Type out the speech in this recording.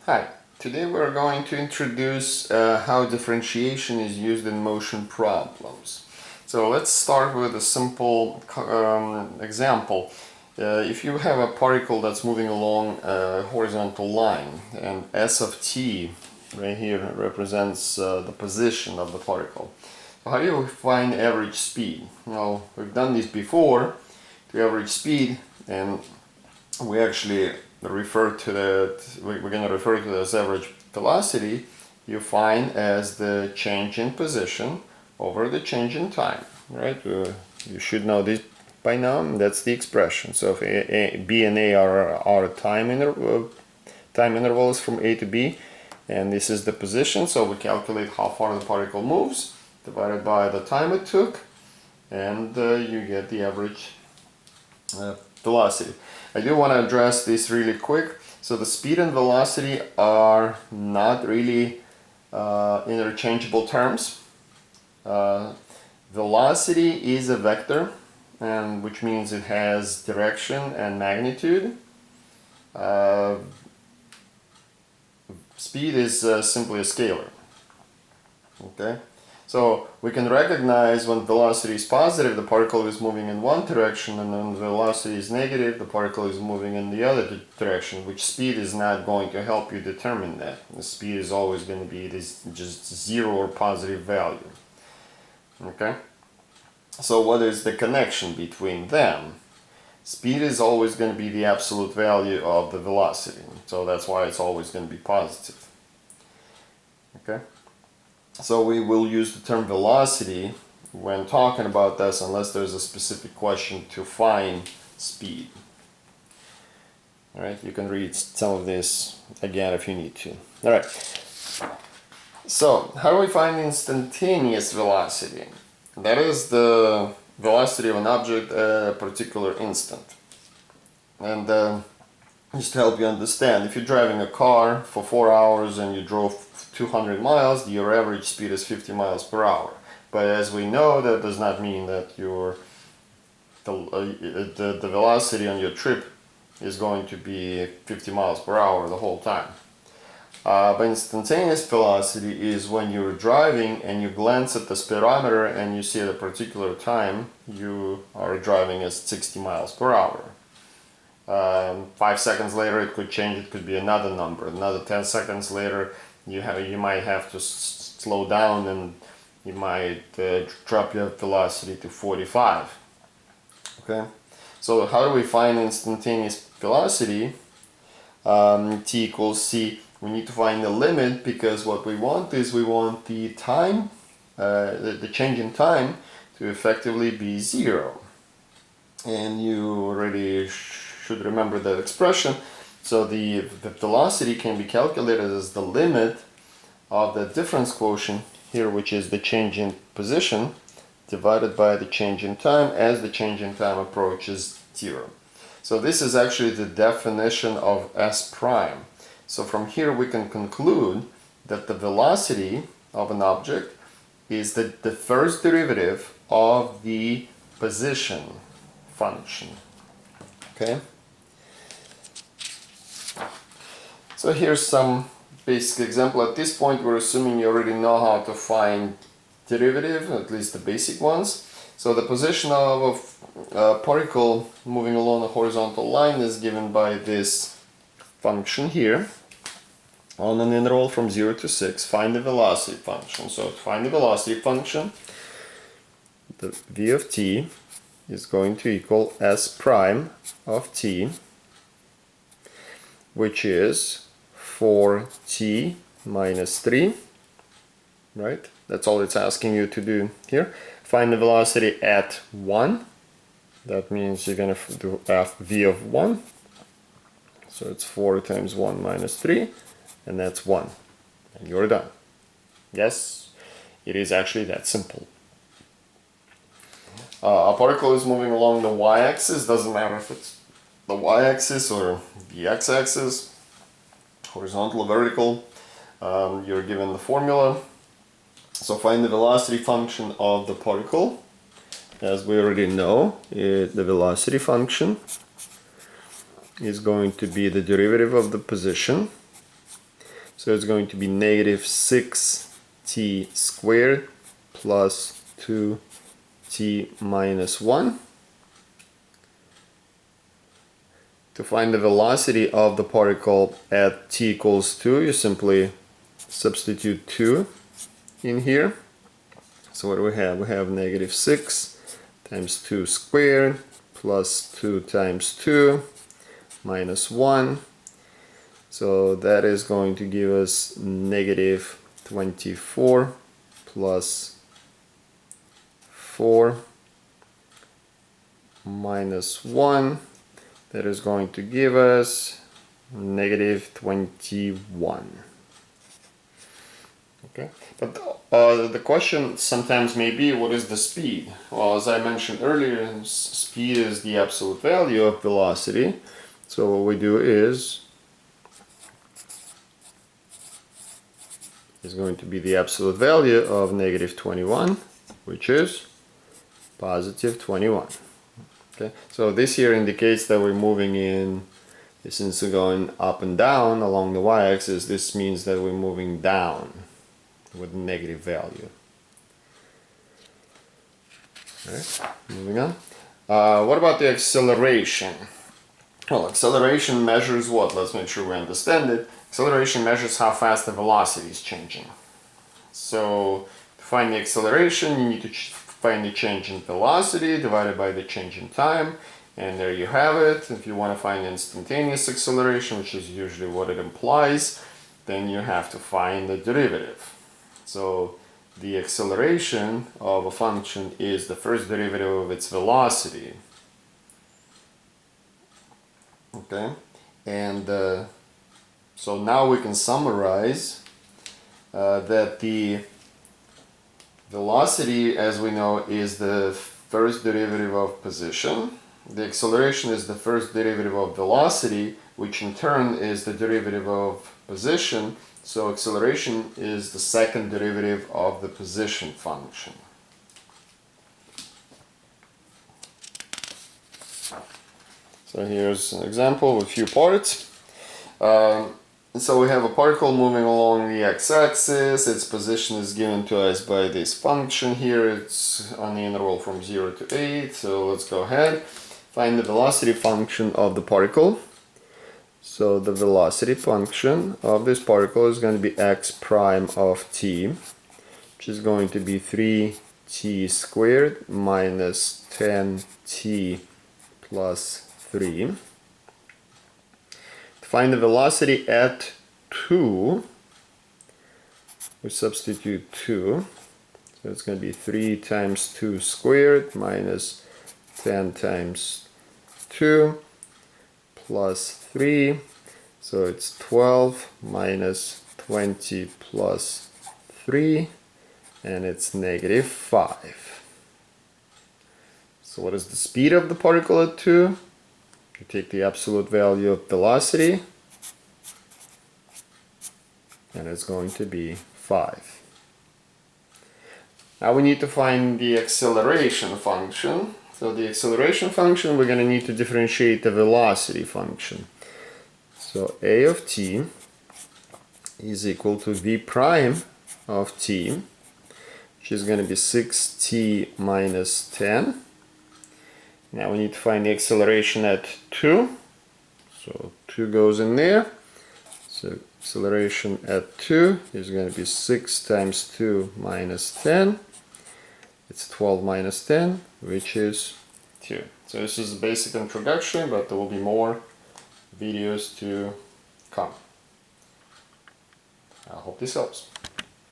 Hi, today we're going to introduce how differentiation is used in motion problems. So let's start with a simple example. If you have a particle that's moving along a horizontal line and s of t right here represents the position of the particle. So how do you find average speed? Well, we've done this before to average speed, and we actually refer to we're going to refer to this average velocity you find as the change in position over the change in time, right? You should know this by now. That's the expression. So if B and A are time intervals from A to B, and this is the position, so we calculate how far the particle moves divided by the time it took, and you get the average velocity. I do want to address this really quick. So the speed and velocity are not really interchangeable terms. Velocity is a vector, and which means it has direction and magnitude. Speed is simply a scalar. Okay? So we can recognize when velocity is positive, the particle is moving in one direction, and when velocity is negative, the particle is moving in the other direction, which speed is not going to help you determine that. The speed is always going to be this just zero or positive value. Okay? So what is the connection between them? Speed is always going to be the absolute value of the velocity, so that's why it's always going to be positive. Okay? So we will use the term velocity when talking about this unless there's a specific question to find speed. Alright, you can read some of this again if you need to. Alright, so how do we find instantaneous velocity? That is the velocity of an object at a particular instant. And just to help you understand, if you're driving a car for 4 hours and you drove 200 miles, your average speed is 50 miles per hour. But as we know, that does not mean that the velocity on your trip is going to be 50 miles per hour the whole time. But instantaneous velocity is when you're driving and you glance at the speedometer and you see at a particular time you are driving at 60 miles per hour. 5 seconds later it could change, it could be another number. Another 10 seconds later you might have to slow down and you might drop your velocity to 45. Okay, so how do we find instantaneous velocity? T equals c. We need to find the limit, because what we want is we want the time, the change in time, to effectively be zero. And you already should remember that expression. So the velocity can be calculated as the limit of the difference quotient here, which is the change in position, divided by the change in time as the change in time approaches zero. So this is actually the definition of S prime. So from here we can conclude that the velocity of an object is the first derivative of the position function. Okay? So here's some basic example. At this point we're assuming you already know how to find derivative, at least the basic ones. So the position of a particle moving along a horizontal line is given by this function here on an interval from 0 to 6. Find the velocity function. So to find the velocity function, the v of t is going to equal s prime of t, which is 4t minus 3, right? That's all it's asking you to do here. Find the velocity at 1. That means you're going to do v of 1. So it's 4 times 1 minus 3, and that's 1. And you're done. Yes, it is actually that simple. A particle is moving along the y-axis. Doesn't matter if it's the y-axis or the x-axis, horizontal or vertical. You're given the formula. So find the velocity function of the particle. As we already know, the velocity function is going to be the derivative of the position So it's going to be negative 6t squared plus 2t minus 1. To find the velocity of the particle at t equals 2, you simply substitute 2 in here. So what do we have? We have negative 6 times 2 squared plus 2 times 2 minus 1. So that is going to give us negative 24 plus 4 minus 1. That is going to give us negative 21. Okay, but the question sometimes may be, what is the speed? Well, as I mentioned earlier, speed is the absolute value of velocity. So what we do is going to be the absolute value of negative 21, which is positive 21. Okay, so this here indicates that we're moving in, since we're going up and down along the y-axis, this means that we're moving down with negative value. Alright, moving on. What about the acceleration? Well, acceleration measures what? Let's make sure we understand it. Acceleration measures how fast the velocity is changing. So to find the acceleration, you need to find the change in velocity divided by the change in time, and there you have it. If you want to find instantaneous acceleration, which is usually what it implies, then you have to find the derivative. So the acceleration of a function is the first derivative of its velocity. Okay, and so now we can summarize that the velocity, as we know, is the first derivative of position. The acceleration is the first derivative of velocity, which in turn is the derivative of position. So acceleration is the second derivative of the position function. So here's an example with a few parts. So we have a particle moving along the x-axis. Its position is given to us by this function here. It's on the interval from 0 to 8. So let's go ahead. Find the velocity function of the particle. So the velocity function of this particle is going to be x prime of t, which is going to be 3t squared minus 10t plus 3. To find the velocity at 2, we substitute 2. So it's going to be 3 times 2 squared minus 10 times 2 plus 3. So it's 12 minus 20 plus 3, and it's negative 5. So what is the speed of the particle at 2? You take the absolute value of velocity, and it's going to be 5. Now we need to find the acceleration function. So the acceleration function, we're going to need to differentiate the velocity function. So a of t is equal to v prime of t, which is going to be 6t minus 10. Now we need to find the acceleration at 2. So 2 goes in there. So acceleration at 2 is going to be 6 times 2 minus 10. It's 12 minus 10, which is 2. So this is a basic introduction, but there will be more videos to come. I hope this helps.